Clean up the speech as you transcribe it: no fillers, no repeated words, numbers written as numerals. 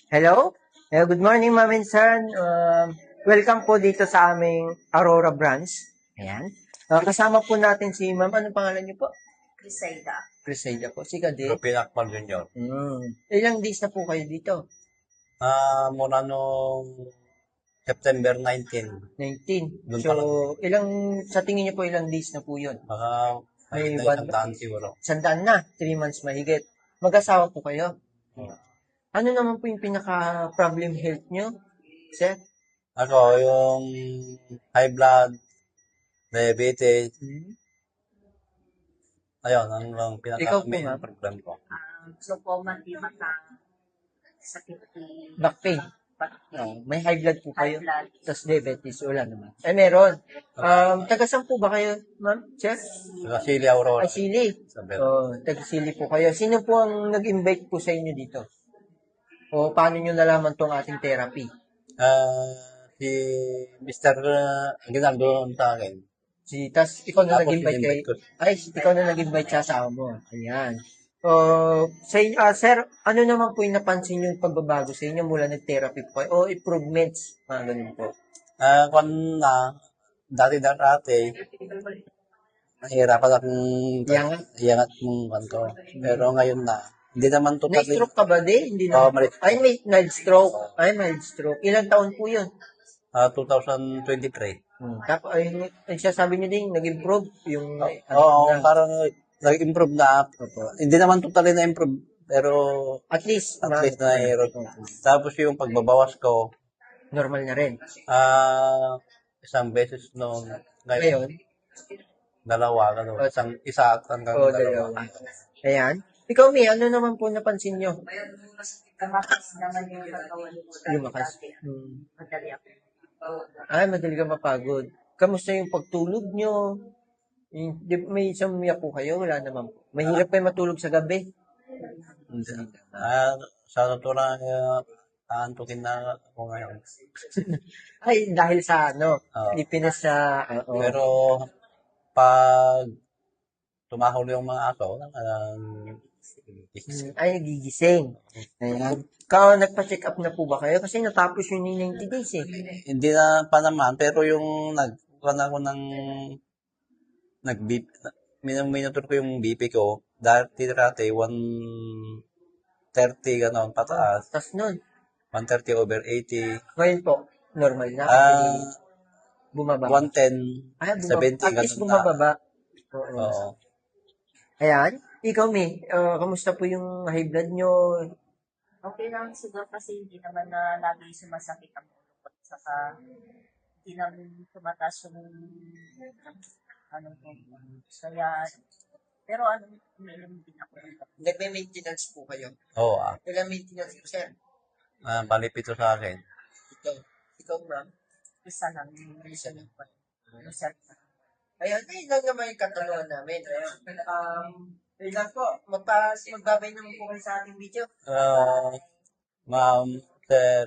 Hello? Good morning, Ma'am and Sir. Welcome po dito sa aming Aurora branch. Ayan. Kasama po natin si Ma'am. Anong pangalan niyo po? Crisaida. Crisaida po. Si Kade. Pinakpan Junior. Ilang days na po kayo dito? Mula nung September 19. 19. Doon So, sa tingin niyo po ilang days na po yun? Baka May may one- isang daan siguro. 100 na. 3 months mahigit. Mag-asawa po kayo? Ano naman po yung pinaka-problem health niyo, sir? Ako, yung high blood, diabetes, ayun, ang Ikaw po, pinaka-main ma'am? problem ko. So, man di maka sakit ni Back pain. May high blood po high kayo? blood. Tapos diabetes, wala naman. Meron. Taga saan po ba kayo, ma'am? Chef? Sili Aurora. Ay, Sili. Sabi. Taga Sili po kayo. Sino po ang nag-invite po sa inyo dito? O paano nyo nalaman tong ating therapy? Si Mr. Ginaldo sa akin. Ikaw na Tapos nag-invite kay... in-invite ko. Ikaw na nag-invite sa asawa mo. Ayan. Sa inyo, sir, ano naman po yung napansin yung pagbabago sa inyo mula nag-therapy po kayo? O improvements? Mga ganun po. Kung dati, nahihirapan akong iangat mong kanto. Pero ngayon na, hindi naman totally. Na-stroke ka ba di? Hindi na. Mali. May mild stroke. Mild stroke. Ilang taon po yun? 2023. Tapos, nagsasabi niyo din, nag-improve yung... Parang nag-improve na. Hindi naman totally na-improve, pero At least na-improve. Tapos yung pagbabawas ko, normal na rin. isang beses noong Ngayon? dalawa, gano'n. Isa at hanggang dalawa. Ayan. Ikaw, Mi, ano naman po napansin nyo? Kamakas naman yung katawan mo. Lumakas. Madali ako. Madali ka mapagod. Kamusta yung pagtulog nyo? May isang umiyak po kayo? Wala naman po. Mahirap kayo matulog sa gabi? Sa natural, aantukin na ako ngayon. Dahil sa ipines sa... Pero, pag tumahol yung mga aso, nagigising. Ayan. Nagpa-check up na po ba kayo? Kasi natapos yung 90 days eh. Hindi na pa naman, pero yung nagkuhan ako ng minitor ko yung BP ko, dati 130 gano'n, pataas. Tapos nun, 130 over 80. ngayon po, normal na. Bumaba. 110, 70, At least gano'n na. bumababa. Oo. Ayan. Ikaw, Mi, kamusta po yung high blood nyo? Okay lang siguro kasi hindi naman na lagi sumasakit ang ulo ko. Saka hindi naman tumataas yung kaya pero umiinom din ako. Nagme-maintenance po kayo. Oo, Ilang maintenance po, sir? palipito sa akin. Ikaw, ma'am? Isa lang. Isa lang. Result na. Ayan, lang naman yung katanungan namin. Ayan po, magbabay naman po kayo sa ating video. Ma'am, sir,